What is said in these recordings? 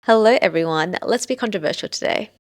Hello everyone, let's be controversial today.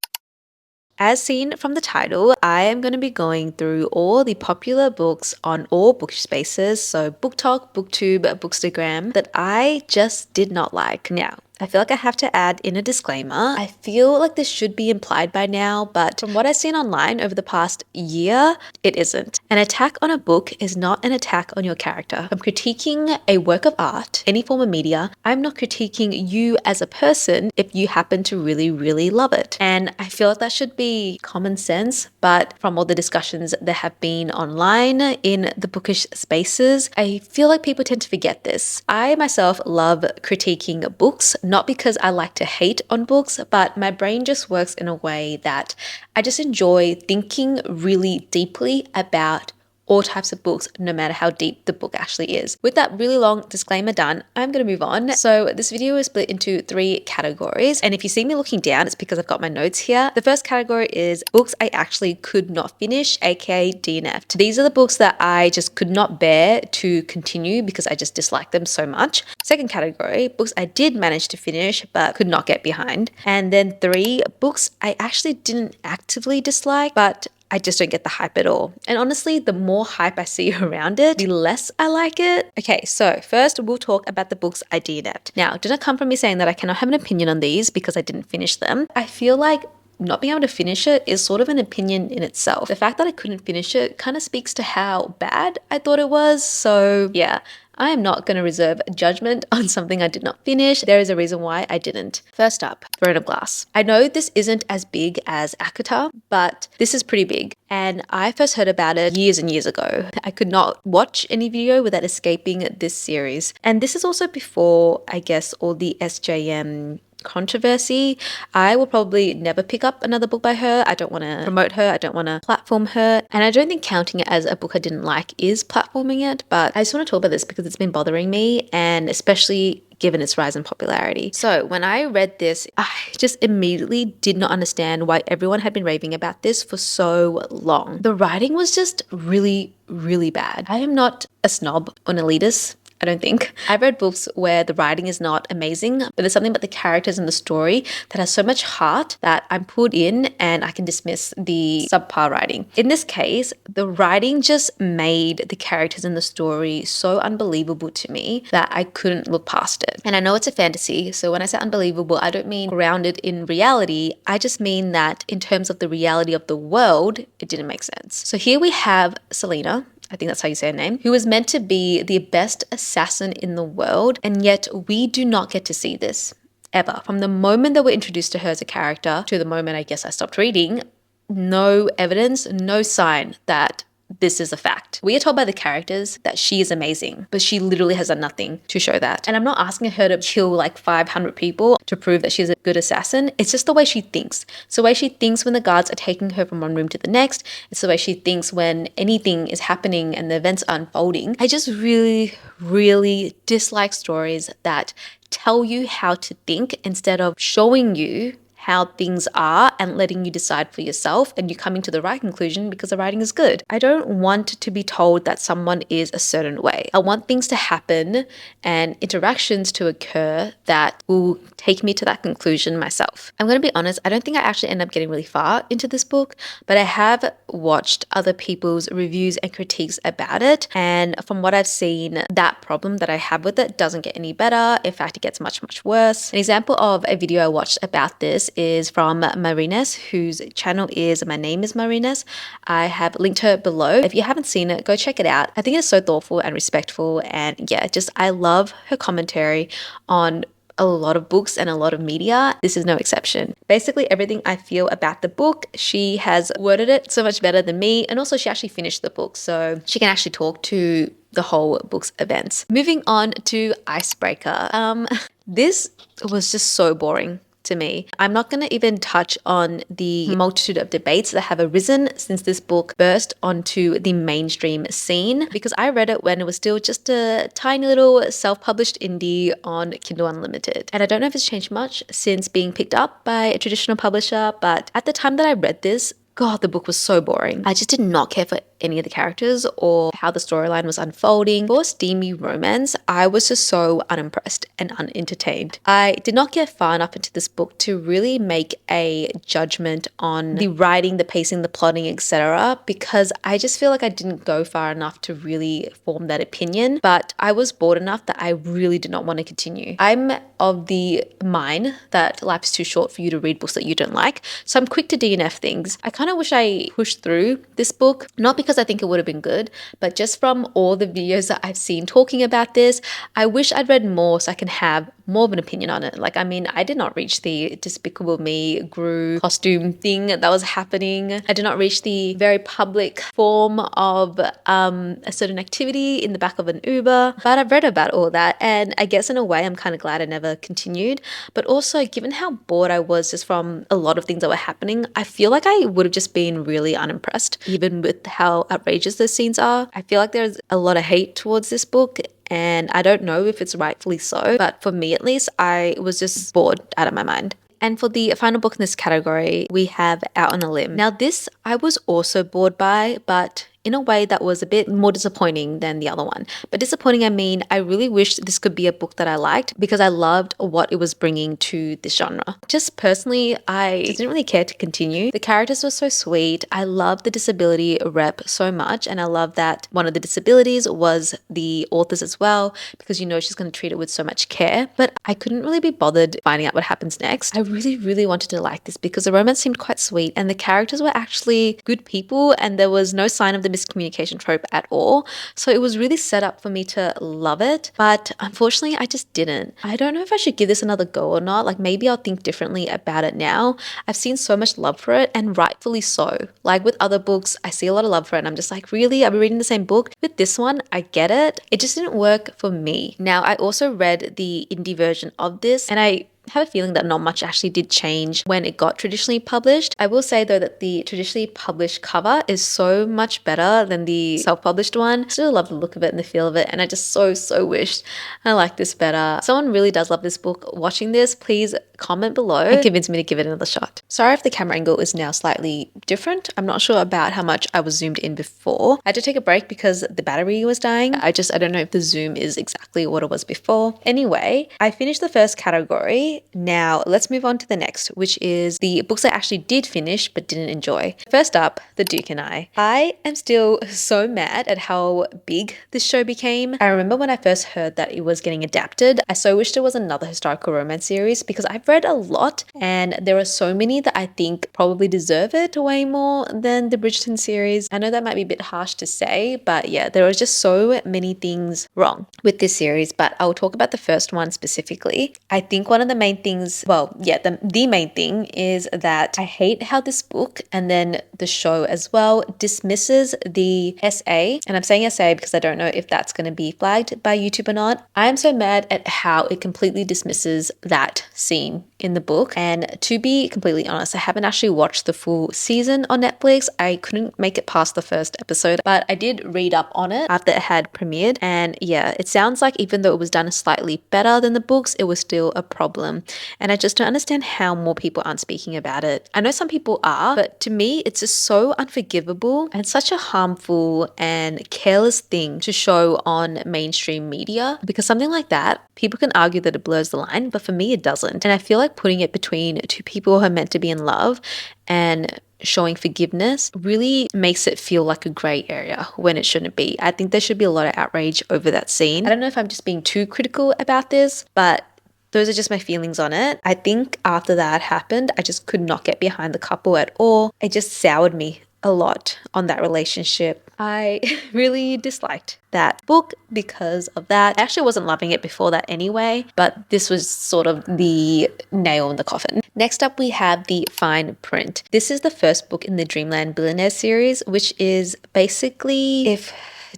As seen from the title, I am going to be going through all the popular books on all book spaces, so BookTok, BookTube, Bookstagram, that I just did not like. Now, I feel like I have to add in a disclaimer. I feel like this should be implied by now, but from what I've seen online over the past year, it isn't. An attack on a book is not an attack on your character. I'm critiquing a work of art, any form of media. I'm not critiquing you as a person if you happen to really love it. And I feel like that should be common sense, but from all the discussions that have been online in the bookish spaces, I feel like people tend to forget this. I myself love critiquing books, not because I like to hate on books, but my brain just works in a way that I just enjoy thinking really deeply about all types of books, no matter how deep the book actually is. With that really long disclaimer done, I'm going to move on. So this video is split into 3 categories. And if you see me looking down, it's because I've got my notes here. The first category is books I actually could not finish, aka DNFed. These are the books that I just could not bear to continue because I just disliked them so much. Second category, books I did manage to finish but could not get behind. And then 3, books I actually didn't actively dislike, but I just don't get the hype at all. And honestly, the more hype I see around it, the less I like it. Okay, so first we'll talk about the books I DNFed. Now, it didn't come from me saying that I cannot have an opinion on these because I didn't finish them. I feel like not being able to finish it is sort of an opinion in itself. The fact that I couldn't finish it kind of speaks to how bad I thought it was. So yeah, I am not going to reserve judgment on something I did not finish. There is a reason why I didn't. First up, Throne of Glass. I know this isn't as big as Akata, but this is pretty big. And I first heard about it years and years ago. I could not watch any video without escaping this series. And this is also before, I guess, all the SJM controversy. I will probably never pick up another book by her. I don't want to promote her. I don't want to platform her. And I don't think counting it as a book I didn't like is platforming it. But I just want to talk about this because it's been bothering me, and especially given its rise in popularity. So when I read this, I just immediately did not understand why everyone had been raving about this for so long. The writing was just really bad. I am not a snob or an elitist, I don't think. I've read books where the writing is not amazing, but there's something about the characters and the story that has so much heart that I'm pulled in and I can dismiss the subpar writing. In this case, the writing just made the characters in the story so unbelievable to me that I couldn't look past it. And I know it's a fantasy, so when I say unbelievable, I don't mean grounded in reality. I just mean that in terms of the reality of the world, it didn't make sense. So here we have Selena, I think that's how you say her name, who was meant to be the best assassin in the world, and yet we do not get to see this ever. From the moment that we're introduced to her as a character to the moment I guess I stopped reading, no evidence, no sign that this is a fact. We are told by the characters that she is amazing, but she literally has done nothing to show that. And I'm not asking her to kill like 500 people to prove that she's a good assassin. It's just the way she thinks. It's the way she thinks when the guards are taking her from one room to the next. It's the way she thinks when anything is happening and the events are unfolding. I just really dislike stories that tell you how to think instead of showing you how things are and letting you decide for yourself, and you coming to the right conclusion because the writing is good. I don't want to be told that someone is a certain way. I want things to happen and interactions to occur that will take me to that conclusion myself. I'm going to be honest, I don't think I actually end up getting really far into this book, but I have watched other people's reviews and critiques about it, and from what I've seen, that problem that I have with it doesn't get any better. In fact, it gets much worse. An example of a video I watched about this is from Marines, whose channel is My Name is Marines. I have linked her below. If you haven't seen it, go check it out. I think it's so thoughtful and respectful, and yeah, just I love her commentary on a lot of books and a lot of media. This is no exception. Basically everything I feel about the book, she has worded it so much better than me, and also she actually finished the book, so she can actually talk to the whole book's events. Moving on to Icebreaker. This was just so boring to me. I'm not going to even touch on the multitude of debates that have arisen since this book burst onto the mainstream scene, because I read it when it was still just a tiny little self-published indie on Kindle Unlimited. And I don't know if it's changed much since being picked up by a traditional publisher, but at the time that I read this, God, the book was so boring. I just did not care for any of the characters or how the storyline was unfolding. For steamy romance, I was just so unimpressed and unentertained. I did not get far enough into this book to really make a judgment on the writing, the pacing, the plotting, etc., because I just feel like I didn't go far enough to really form that opinion. But I was bored enough that I really did not want to continue. I'm of the mind that life is too short for you to read books that you don't like, so I'm quick to DNF things. I kind of wish I pushed through this book, not because I think it would have been good, but just from all the videos that I've seen talking about this, I wish I'd read more so I can have more of an opinion on it. Like, I mean, I did not reach the Despicable Me Gru costume thing that was happening. I did not reach the very public form of a certain activity in the back of an Uber, but I've read about all that, and I guess in a way I'm kind of glad I never continued. But also, given how bored I was just from a lot of things that were happening, I feel like I would have just been really unimpressed, even with how outrageous those scenes are. I feel like there's a lot of hate towards this book, and I don't know if it's rightfully so, but for me at least, I was just bored out of my mind. And for the final book in this category, we have Out on a Limb. Now this I was also bored by, but in a way that was a bit more disappointing than the other one. But disappointing, I mean, I really wish this could be a book that I liked because I loved what it was bringing to this genre. Just personally, I didn't really care to continue. The characters were so sweet. I loved the disability rep so much, and I love that one of the disabilities was the author's as well, because you know she's going to treat it with so much care. But I couldn't really be bothered finding out what happens next. I really wanted to like this because the romance seemed quite sweet and the characters were actually good people, and there was no sign of the miscommunication trope at all. So it was really set up for me to love it, but unfortunately I just didn't. I don't know if I should give this another go or not. Like, maybe I'll think differently about it now. I've seen so much love for it, and rightfully so. Like with other books, I see a lot of love for it and I'm just like, really? I've been reading the same book? With this one, I get it. It just didn't work for me. Now, I also read the indie version of this, and I have a feeling that not much actually did change when it got traditionally published. I will say though that the traditionally published cover is so much better than the self-published one. Still love the look of it and the feel of it, and I just so wished I liked this better. If someone really does love this book watching this, please comment below and convince me to give it another shot. Sorry if the camera angle is now slightly different. I'm not sure about how much I was zoomed in before. I had to take a break because the battery was dying. I don't know if the zoom is exactly what it was before. Anyway, I finished the first category. Now let's move on to the next, which is the books I actually did finish but didn't enjoy. First up, The Duke and I. I am still so mad at how big this show became. I remember when I first heard that it was getting adapted, I so wished there was another historical romance series because I've read a lot and there are so many that I think probably deserve it way more than the Bridgerton series. I know that might be a bit harsh to say, but yeah, there are just so many things wrong with this series, but I'll talk about the first one specifically. I think one of the main things, the main thing is that I hate how this book and then the show as well dismisses the SA, and I'm saying SA because I don't know if that's going to be flagged by YouTube or not. I am so mad at how it completely dismisses that scene in the book, and to be completely honest, I haven't actually watched the full season on Netflix. I couldn't make it past the first episode, but I did read up on it after it had premiered, and yeah, it sounds like even though it was done slightly better than the books, it was still a problem. And I just don't understand how more people aren't speaking about it. I know some people are, but to me, it's just so unforgivable and such a harmful and careless thing to show on mainstream media, because something like that, people can argue that it blurs the line, but for me, it doesn't. And I feel like putting it between two people who are meant to be in love and showing forgiveness really makes it feel like a gray area when it shouldn't be. I think there should be a lot of outrage over that scene. I don't know if I'm just being too critical about this, but those are just my feelings on it. I think after that happened, I just could not get behind the couple at all. It just soured me a lot on that relationship. I really disliked that book because of that. I actually wasn't loving it before that anyway, but this was sort of the nail in the coffin. Next up, we have The Fine Print. This is the first book in the Dreamland Billionaire series, which is basically, if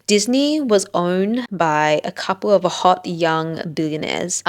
Disney was owned by a couple of hot young billionaires.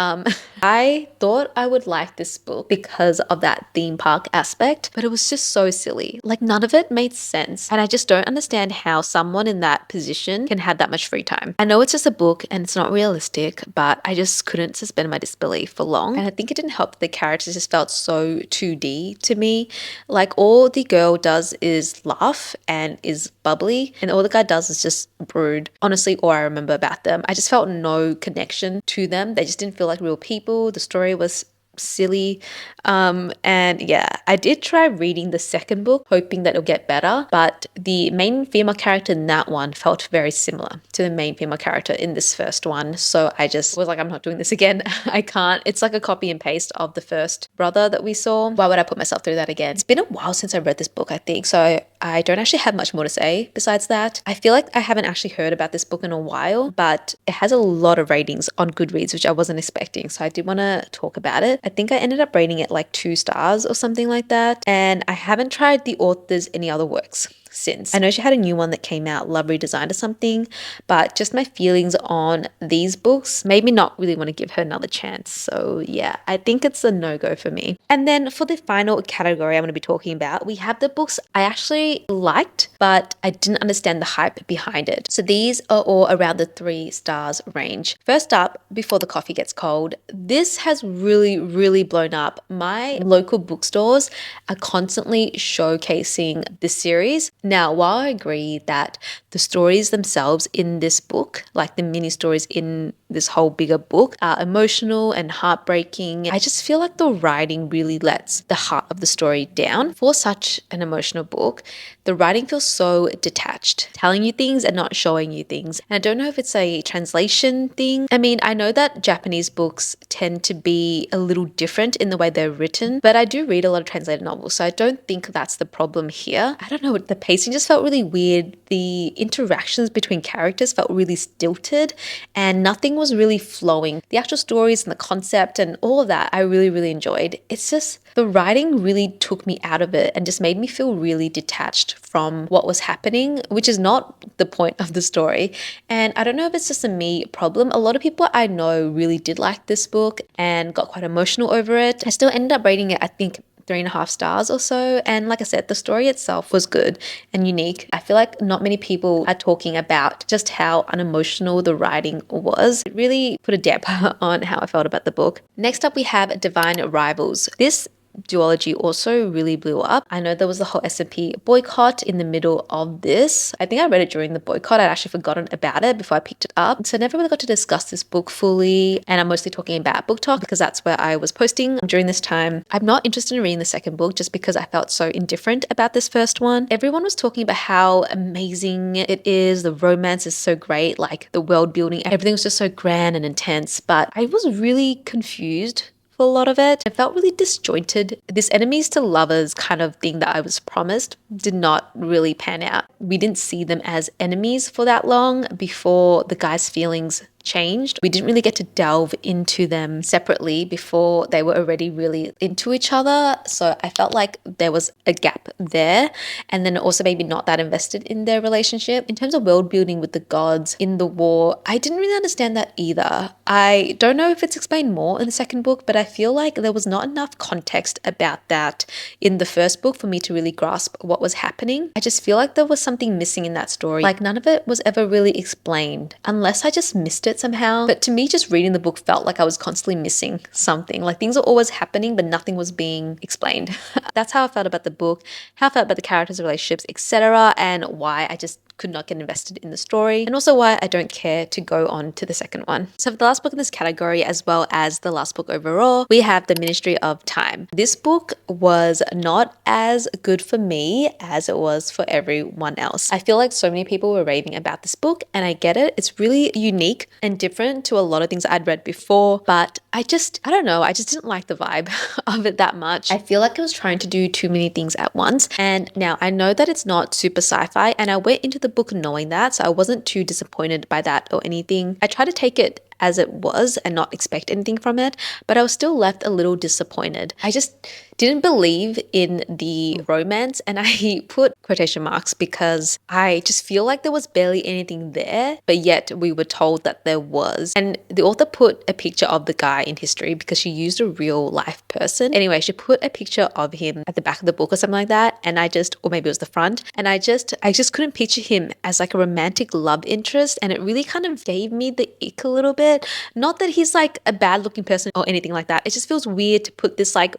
I thought I would like this book because of that theme park aspect, but it was just so silly. Like none of it made sense. And I just don't understand how someone in that position can have that much free time. I know it's just a book and it's not realistic, but I just couldn't suspend my disbelief for long. And I think it didn't help that the characters just felt so 2D to me. Like all the girl does is laugh and is bubbly, and all the guy does is just brood. Honestly, all I remember about them, I just felt no connection to them. They just didn't feel like real people. The story was silly. And yeah, I did try reading the second book hoping that it'll get better, but the main female character in that one felt very similar to the main female character in this first one. So I just was like, I'm not doing this again. I can't. It's like a copy and paste of the first brother that we saw. Why would I put myself through that again? It's been a while since I read this book, I think, so I don't actually have much more to say besides that. I feel like I haven't actually heard about this book in a while, but it has a lot of ratings on Goodreads, which I wasn't expecting. So I did want to talk about it. I think I ended up rating it like 2 stars or something like that. And I haven't tried the author's any other works since. I know she had a new one that came out, Love Redesigned or something, but just my feelings on these books made me not really want to give her another chance. So yeah, I think it's a no-go for me. And then for the final category I'm going to be talking about, we have the books I actually liked, but I didn't understand the hype behind it. So these are all around the 3 stars range. First up, Before the Coffee Gets Cold. This has really blown up. My local bookstores are constantly showcasing this series. Now, while I agree that the stories themselves in this book, like the mini stories in this whole bigger book, are emotional and heartbreaking, I just feel like the writing really lets the heart of the story down. For such an emotional book, the writing feels so detached, telling you things and not showing you things. And I don't know if it's a translation thing. I mean, I know that Japanese books tend to be a little different in the way they're written, but I do read a lot of translated novels, so I don't think that's the problem here. I don't know, the pacing just felt really weird. The interactions between characters felt really stilted and nothing was really flowing. The actual stories and the concept and all of that I really enjoyed. It's just the writing really took me out of it and just made me feel really detached from what was happening, which is not the point of the story. And I don't know if it's just a me problem. A lot of people I know really did like this book and got quite emotional over it. I still ended up rating it, I think, 3.5 stars or so. And like I said, the story itself was good and unique. I feel like not many people are talking about just how unemotional the writing was. It really put a damper on how I felt about the book. Next up, we have Divine Rivals. This duology also really blew up. I know there was the whole S&P boycott in the middle of this. I think I read it during the boycott. I'd actually forgotten about it before I picked it up. So I never really got to discuss this book fully. And I'm mostly talking about Book Talk because that's where I was posting during this time. I'm not interested in reading the second book just because I felt so indifferent about this first one. Everyone was talking about how amazing it is. The romance is so great. Like the world building, everything was just so grand and intense. But I was really confused a lot of it. It felt really disjointed. This enemies to lovers kind of thing that I was promised did not really pan out. We didn't see them as enemies for that long before the guy's feelings changed. We didn't really get to delve into them separately before they were already really into each other. So I felt like there was a gap there. And then also maybe not that invested in their relationship. In terms of world building with the gods in the war, I didn't really understand that either. I don't know if it's explained more in the second book, but I feel like there was not enough context about that in the first book for me to really grasp what was happening. I just feel like there was something missing in that story. Like none of it was ever really explained, unless I just missed it somehow. But to me, just reading the book felt like I was constantly missing something. Like things are always happening, but nothing was being explained. That's how I felt about the book, how I felt about the characters' relationships, etc., and why I just could not get invested in the story, and also why I don't care to go on to the second one. So for the last book in this category, as well as the last book overall, we have The Ministry of Time. This book was not as good for me as it was for everyone else. I feel like so many people were raving about this book, and I get it. It's really unique and different to a lot of things I'd read before, but I don't know, I just didn't like the vibe of it that much. I feel like it was trying to do too many things at once. And now I know that it's not super sci-fi, and I went into the book knowing that, so I wasn't too disappointed by that or anything. I tried to take it as it was and not expect anything from it, but I was still left a little disappointed. I just didn't believe in the romance, and I put quotation marks because I just feel like there was barely anything there, but yet we were told that there was. And the author put a picture of the guy in history because she used a real life person. Anyway, she put a picture of him at the back of the book or something like that, and or maybe it was the front, and I just couldn't picture him as like a romantic love interest, and it really kind of gave me the ick a little bit. Not that he's like a bad looking person or anything like that. It just feels weird to put this like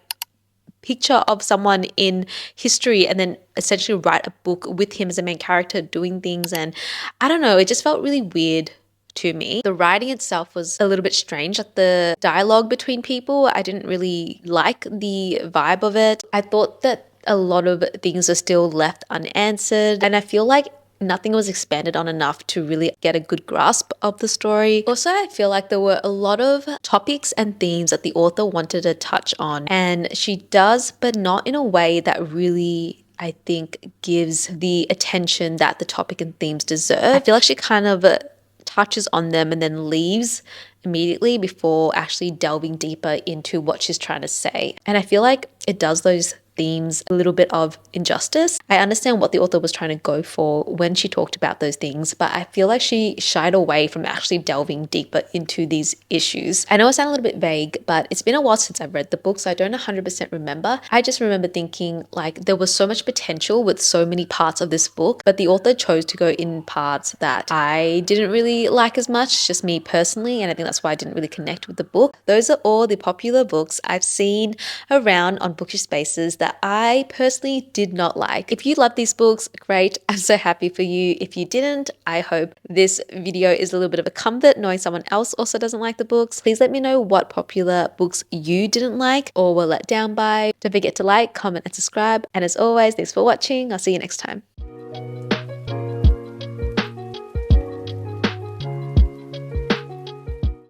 picture of someone in history and then essentially write a book with him as a main character doing things. And I don't know, it just felt really weird to me. The writing itself was a little bit strange, like the dialogue between people. I didn't really like the vibe of it. I thought that a lot of things are still left unanswered, and I feel like nothing was expanded on enough to really get a good grasp of the story. Also, I feel like there were a lot of topics and themes that the author wanted to touch on, and she does, but not in a way that really, I think, gives the attention that the topic and themes deserve. I feel like she kind of touches on them and then leaves immediately before actually delving deeper into what she's trying to say. And I feel like it does those themes a little bit of injustice. I understand what the author was trying to go for when she talked about those things, but I feel like she shied away from actually delving deeper into these issues. I know I sound a little bit vague, but it's been a while since I've read the book, so I don't 100% remember. I just remember thinking like there was so much potential with so many parts of this book, but the author chose to go in parts that I didn't really like as much, just me personally, and I think that's why I didn't really connect with the book. Those are all the popular books I've seen around on Bookish Spaces that I personally did not like. If you love these books, great. I'm so happy for you. If you didn't, I hope this video is a little bit of a comfort knowing someone else also doesn't like the books. Please let me know what popular books you didn't like or were let down by. Don't forget to like, comment, and subscribe. And as always, thanks for watching. I'll see you next time.